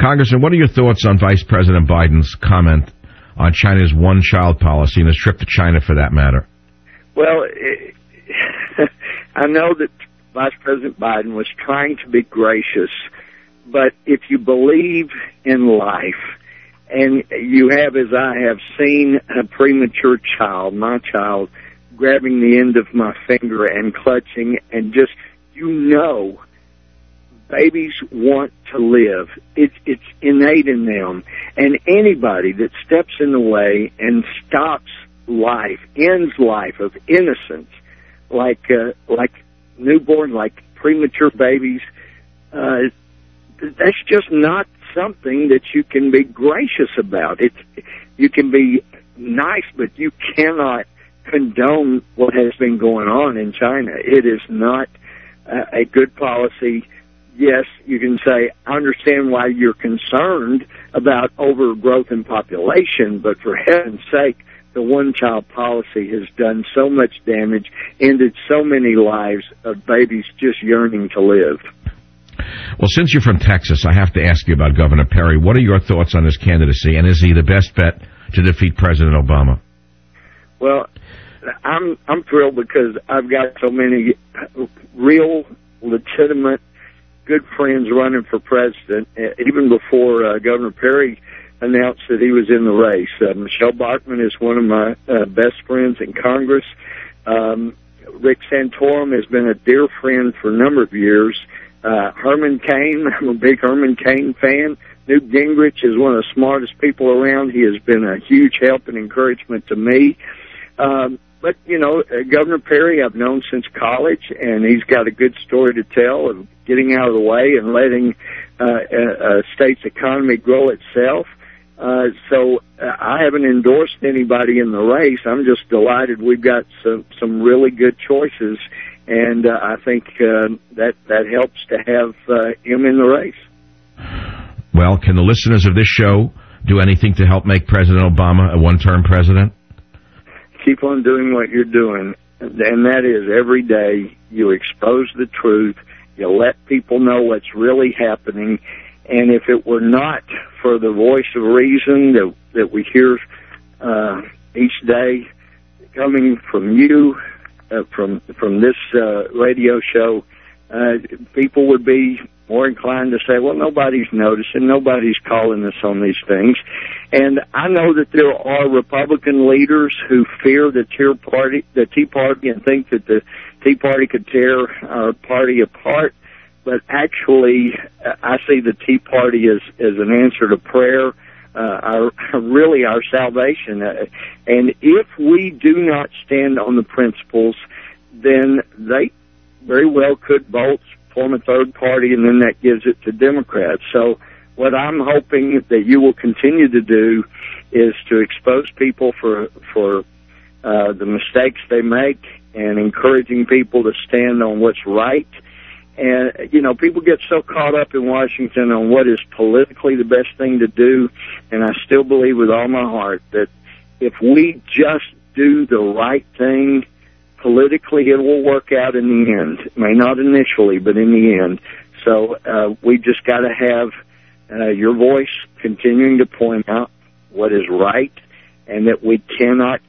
Congressman, what are your thoughts on Vice President Biden's comment on China's one-child policy and his trip to China for that matter? Well, I know that Vice President Biden was trying to be gracious, but if you believe in life, and you have, as I have, seen a premature child, my child, grabbing the end of my finger and clutching, and just, babies want to live. It's innate in them. And anybody that steps in the way and stops life, ends life of innocence, like newborn, like premature babies, that's just not something that you can be gracious about. You can be nice, but you cannot condone what has been going on in China. It is not a good policy. Yes, you can say, I understand why you're concerned about overgrowth in population, but for heaven's sake, the one-child policy has done so much damage, ended so many lives of babies just yearning to live. Well, since you're from Texas, I have to ask you about Governor Perry. What are your thoughts on his candidacy, and is he the best bet to defeat President Obama? Well, I'm thrilled because I've got so many real, legitimate, good friends running for president, even before Governor Perry announced that he was in the race. Michelle Bachmann is one of my best friends in Congress. Rick Santorum has been a dear friend for a number of years. Herman Cain, I'm a big Herman Cain fan. Newt Gingrich is one of the smartest people around. He has been a huge help and encouragement to me. But, Governor Perry I've known since college, and he's got a good story to tell of getting out of the way and letting a state's economy grow itself. So I haven't endorsed anybody in the race. I'm just delighted we've got some really good choices, and I think that helps to have him in the race. Well, can the listeners of this show do anything to help make President Obama a one-term president? Keep on doing what you're doing, and that is every day you expose the truth, you let people know what's really happening, and if it were not for the voice of reason that we hear each day coming from you, from this radio show, people would be more inclined to say, well, nobody's noticing, nobody's calling us on these things. And I know that there are Republican leaders who fear the Tea Party and think that the Tea Party could tear our party apart. But actually, I see the Tea Party as an answer to prayer, our salvation. And if we do not stand on the principles, then they very well could both form a third party, and then that gives it to Democrats. So what I'm hoping that you will continue to do is to expose people for the mistakes they make and encouraging people to stand on what's right. And, people get so caught up in Washington on what is politically the best thing to do, and I still believe with all my heart that if we just do the right thing politically, it will work out in the end. It may not initially, but in the end. So we just got to have your voice continuing to point out what is right, and that we cannot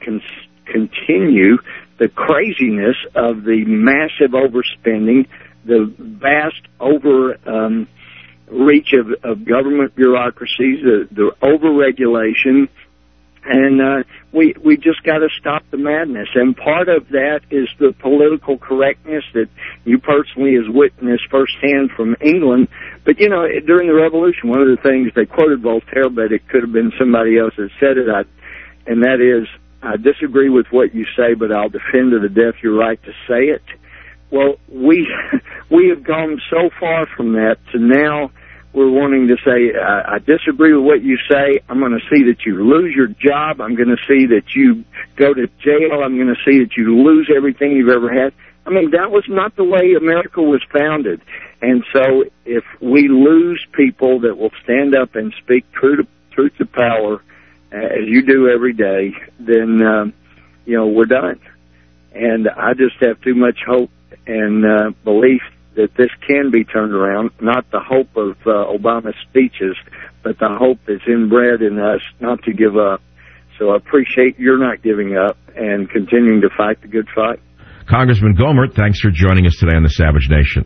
continue the craziness of the massive overspending, the vast reach of government bureaucracies, the overregulation, and we just got to stop the madness. And part of that is the political correctness that you personally has witnessed firsthand from England. But, during the Revolution, one of the things, they quoted Voltaire, but it could have been somebody else that said it, and that is, I disagree with what you say, but I'll defend to the death your right to say it. Well, we have gone so far from that to now we're wanting to say, I disagree with what you say. I'm going to see that you lose your job. I'm going to see that you go to jail. I'm going to see that you lose everything you've ever had. I mean, that was not the way America was founded. And so if we lose people that will stand up and speak truth to power, as you do every day, then, we're done. And I just have too much hope and belief that this can be turned around, not the hope of Obama's speeches, but the hope that's inbred in us not to give up. So I appreciate you're not giving up and continuing to fight the good fight. Congressman Gohmert, thanks for joining us today on the Savage Nation.